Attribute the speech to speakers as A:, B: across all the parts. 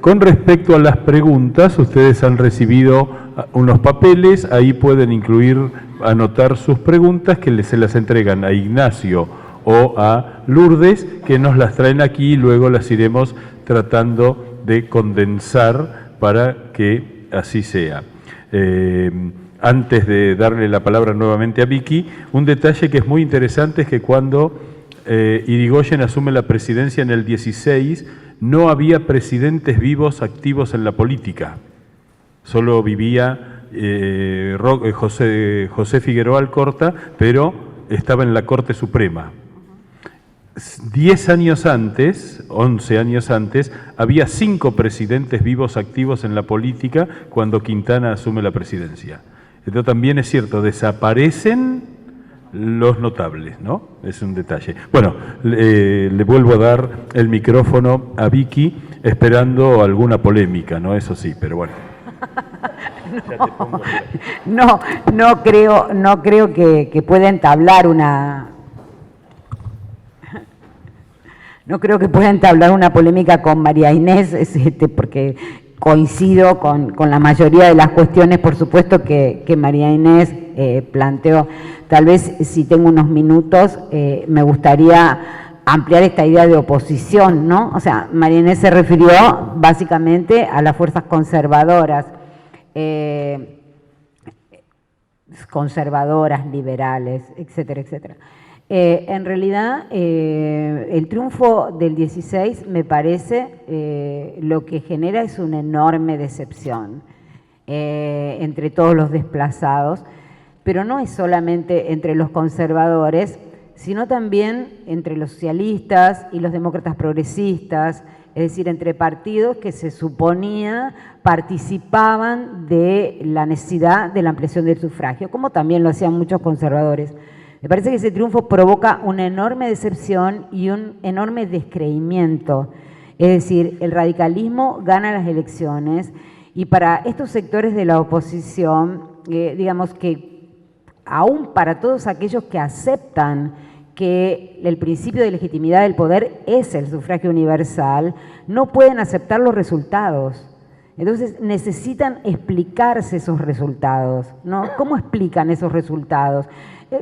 A: Con respecto a las preguntas, ustedes han recibido unos papeles, ahí pueden anotar sus preguntas que se las entregan a Ignacio o a Lourdes, que nos las traen aquí y luego las iremos tratando de condensar para que así sea. Antes de darle la palabra nuevamente a Vicky, un detalle que es muy interesante es que cuando Irigoyen asume la presidencia en el 16, no había presidentes vivos activos en la política. Solo vivía José Figueroa Alcorta, pero estaba en la Corte Suprema. 10 años antes, 11 años antes, había 5 presidentes vivos activos en la política cuando Quintana asume la presidencia. Esto también es cierto, desaparecen los notables, ¿no? Es un detalle. Bueno, le vuelvo a dar el micrófono a Vicky, esperando alguna polémica, ¿no? Eso sí, pero bueno.
B: No creo que pueda entablar una... No creo que pueda entablar una polémica con María Inés, porque coincido con la mayoría de las cuestiones, por supuesto, que María Inés planteó. Tal vez, si tengo unos minutos, me gustaría ampliar esta idea de oposición, ¿no? O sea, María Inés se refirió básicamente a las fuerzas conservadoras, liberales, etcétera, etcétera. En realidad, el triunfo del 16, me parece, lo que genera es una enorme decepción entre todos los desplazados, pero no es solamente entre los conservadores, sino también entre los socialistas y los demócratas progresistas, es decir, entre partidos que se suponía participaban de la necesidad de la ampliación del sufragio, como también lo hacían muchos conservadores. Me parece que ese triunfo provoca una enorme decepción y un enorme descreimiento. Es decir, el radicalismo gana las elecciones y para estos sectores de la oposición, digamos que aún para todos aquellos que aceptan que el principio de legitimidad del poder es el sufragio universal, no pueden aceptar los resultados. Entonces necesitan explicarse esos resultados, ¿no? ¿Cómo explican esos resultados?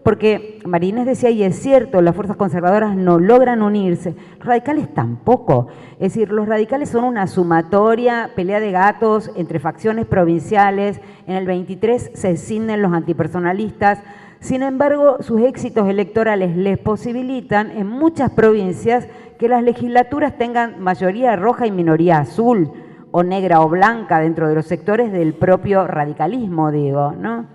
B: Porque María Inés decía, y es cierto, las fuerzas conservadoras no logran unirse, los radicales tampoco. Es decir, los radicales son una sumatoria, pelea de gatos entre facciones provinciales, en el 23 se escinden los antipersonalistas, sin embargo, sus éxitos electorales les posibilitan en muchas provincias que las legislaturas tengan mayoría roja y minoría azul, o negra o blanca dentro de los sectores del propio radicalismo, digo, ¿no?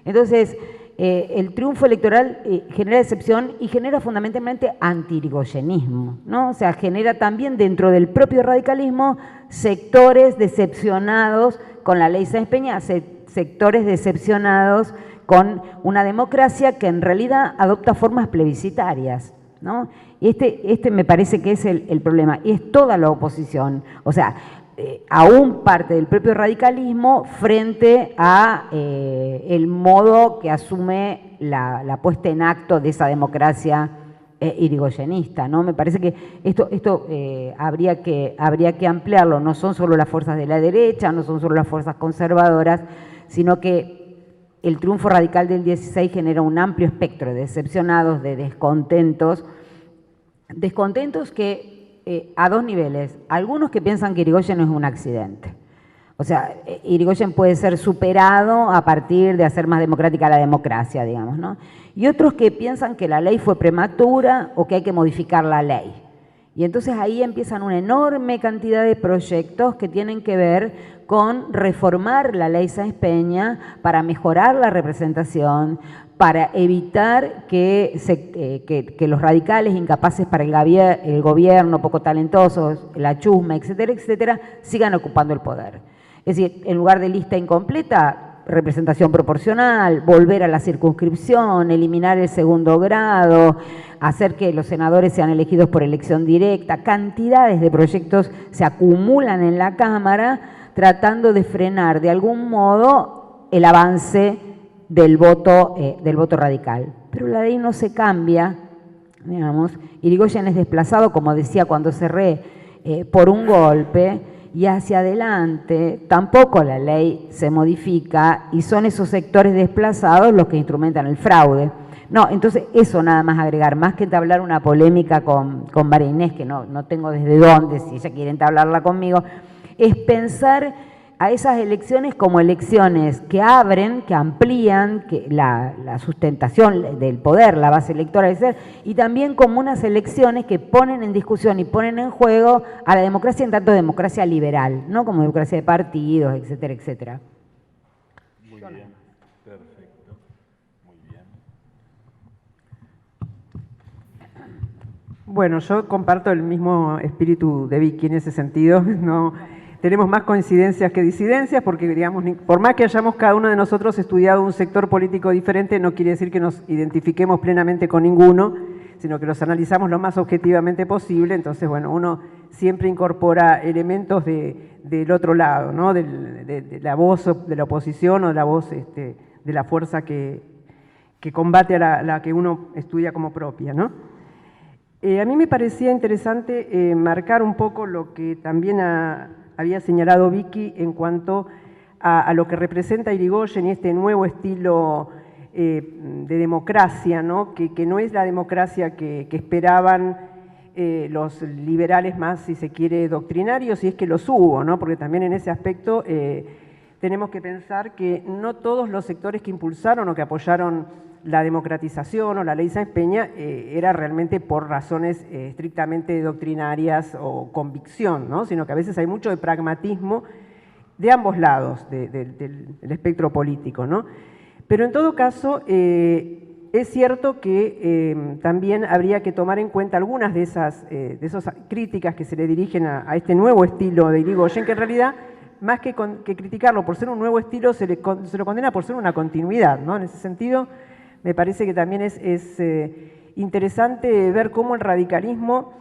B: Entonces, el triunfo electoral genera decepción y genera fundamentalmente anti-irigoyenismo, ¿no? O sea, genera también dentro del propio radicalismo sectores decepcionados con la ley Sáenz Peña, sectores decepcionados con una democracia que en realidad adopta formas plebiscitarias, ¿no? Este me parece que es el problema, y es toda la oposición, o sea, aún parte del propio radicalismo frente a el modo que asume la puesta en acto de esa democracia irigoyenista, ¿no? Me parece que esto habría que ampliarlo, no son solo las fuerzas de la derecha, no son solo las fuerzas conservadoras, sino que el triunfo radical del 16 genera un amplio espectro de decepcionados, de descontentos que a dos niveles. Algunos que piensan que Irigoyen no es un accidente. O sea, Irigoyen puede ser superado a partir de hacer más democrática la democracia, digamos, ¿no? Y otros que piensan que la ley fue prematura o que hay que modificar la ley. Y entonces ahí empiezan una enorme cantidad de proyectos que tienen que ver con reformar la ley Sáenz Peña para mejorar la representación, para evitar que los radicales incapaces para el gobierno, poco talentosos, la chusma, etcétera, etcétera, sigan ocupando el poder. Es decir, en lugar de lista incompleta, representación proporcional, volver a la circunscripción, eliminar el segundo grado, hacer que los senadores sean elegidos por elección directa, cantidades de proyectos se acumulan en la Cámara tratando de frenar de algún modo el avance del voto radical. Pero la ley no se cambia, digamos. Irigoyen es desplazado, como decía cuando cerré, por un golpe, y hacia adelante tampoco la ley se modifica y son esos sectores desplazados los que instrumentan el fraude. No, entonces eso nada más agregar, más que entablar una polémica con María Inés, que no tengo desde dónde, si ella quiere entablarla conmigo, es pensar a esas elecciones como elecciones que abren, que amplían la sustentación del poder, la base electoral, y también como unas elecciones que ponen en discusión y ponen en juego a la democracia en tanto democracia liberal, no como democracia de partidos, etcétera, etcétera.
A: Muy bien, perfecto, muy bien.
C: Bueno, yo comparto el mismo espíritu de Vicky en ese sentido, no tenemos más coincidencias que disidencias, porque digamos, por más que hayamos cada uno de nosotros estudiado un sector político diferente, no quiere decir que nos identifiquemos plenamente con ninguno, sino que los analizamos lo más objetivamente posible. Entonces, bueno, uno siempre incorpora elementos del otro lado, ¿no? De la voz de la oposición o de la voz de la fuerza que combate a la que uno estudia como propia, ¿no? A mí me parecía interesante marcar un poco lo que también había señalado Vicky en cuanto a lo que representa Irigoyen y este nuevo estilo de democracia, ¿no? Que no es la democracia que esperaban los liberales más, si se quiere, doctrinarios, y es que los hubo, ¿no? Porque también en ese aspecto tenemos que pensar que no todos los sectores que impulsaron o que apoyaron la democratización o la ley Sáenz Peña era realmente por razones estrictamente doctrinarias o convicción, ¿no? Sino que a veces hay mucho de pragmatismo de ambos lados del espectro político, ¿no? Pero en todo caso, es cierto que también habría que tomar en cuenta algunas de esas críticas que se le dirigen a este nuevo estilo de Irigoyen, que en realidad, más que criticarlo por ser un nuevo estilo, se lo condena por ser una continuidad, ¿no? En ese sentido, me parece que también es interesante ver cómo el radicalismo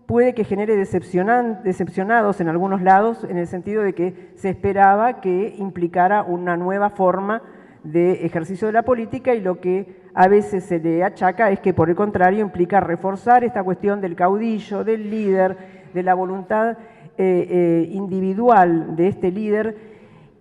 C: puede que genere decepcionados en algunos lados, en el sentido de que se esperaba que implicara una nueva forma de ejercicio de la política, y lo que a veces se le achaca es que por el contrario implica reforzar esta cuestión del caudillo, del líder, de la voluntad individual de este líder,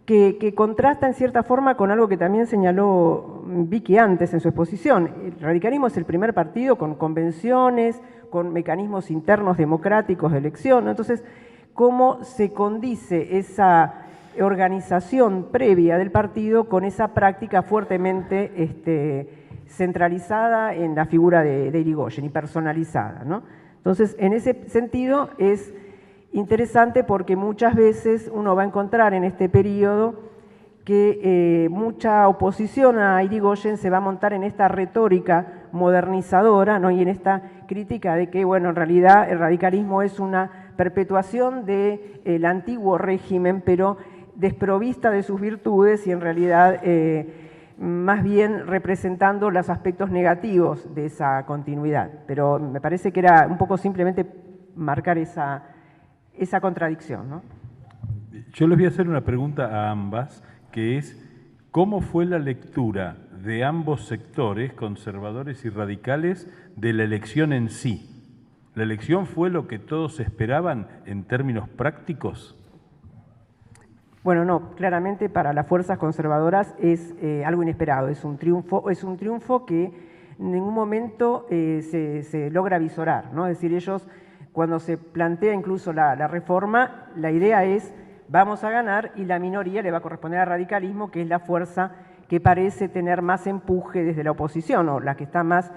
C: que contrasta en cierta forma con algo que también señaló Vicky antes en su exposición. El radicalismo es el primer partido con convenciones, con mecanismos internos democráticos de elección, ¿no? Entonces, ¿cómo se condice esa organización previa del partido con esa práctica fuertemente centralizada en la figura de Irigoyen y personalizada, ¿no? Entonces, en ese sentido es interesante porque muchas veces uno va a encontrar en este periodo que mucha oposición a Irigoyen se va a montar en esta retórica modernizadora, ¿no? Y en esta crítica de que, bueno, en realidad el radicalismo es una perpetuación del antiguo régimen, pero desprovista de sus virtudes y en realidad más bien representando los aspectos negativos de esa continuidad. Pero me parece que era un poco simplemente marcar esa contradicción, ¿no?
A: Yo les voy a hacer una pregunta a ambas, que es, ¿cómo fue la lectura de ambos sectores, conservadores y radicales, de la elección en sí? ¿La elección fue lo que todos esperaban en términos prácticos?
C: Bueno, no, claramente para las fuerzas conservadoras es algo inesperado, es un triunfo que en ningún momento se logra visorar, ¿no? Es decir, ellos, cuando se plantea incluso la reforma, la idea es vamos a ganar y la minoría le va a corresponder al radicalismo, que es la fuerza que parece tener más empuje desde la oposición, o la que está más,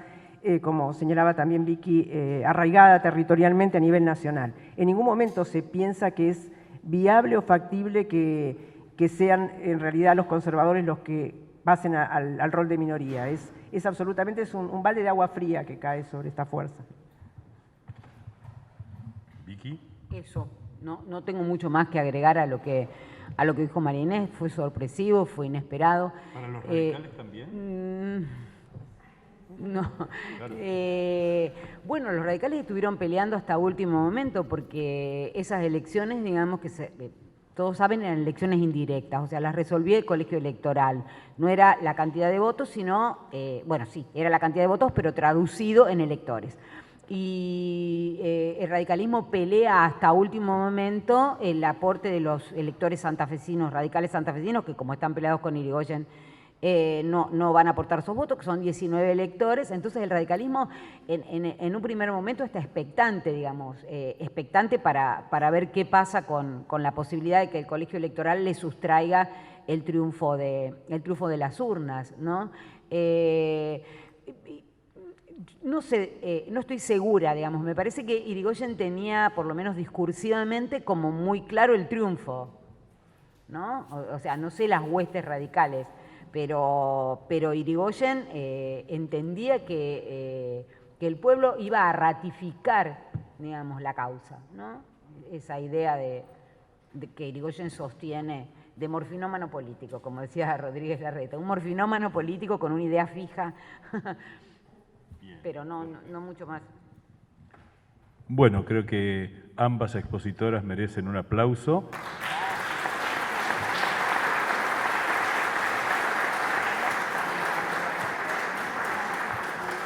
C: como señalaba también Vicky, arraigada territorialmente a nivel nacional. En ningún momento se piensa que es viable o factible que sean en realidad los conservadores los que pasen al rol de minoría. Es absolutamente un balde de agua fría que cae sobre esta fuerza.
A: ¿Vicky?
B: Eso, no tengo mucho más que agregar a lo que dijo María Inés. Fue sorpresivo, fue inesperado.
A: ¿Para los radicales también?
B: No.
A: Claro.
B: Bueno, los radicales estuvieron peleando hasta último momento porque esas elecciones, digamos que todos saben, eran elecciones indirectas, o sea, las resolvía el colegio electoral. No era la cantidad de votos, sino, bueno, sí, era la cantidad de votos, pero traducido en electores. y el radicalismo pelea hasta último momento el aporte de los electores santafesinos, radicales santafesinos, que como están peleados con Irigoyen, no van a aportar sus votos, que son 19 electores. Entonces el radicalismo en un primer momento está expectante, digamos, expectante para ver qué pasa con la posibilidad de que el colegio electoral le sustraiga el triunfo de las urnas, ¿no? No sé, no estoy segura, digamos, me parece que Irigoyen tenía, por lo menos discursivamente, como muy claro el triunfo, ¿no? O sea, no sé las huestes radicales, pero Irigoyen entendía que el pueblo iba a ratificar, digamos, la causa, ¿no? Esa idea de que Irigoyen sostiene de morfinómano político, como decía Rodríguez Larreta, un morfinómano político con una idea fija, pero no mucho más.
A: Bueno, creo que ambas expositoras merecen un aplauso.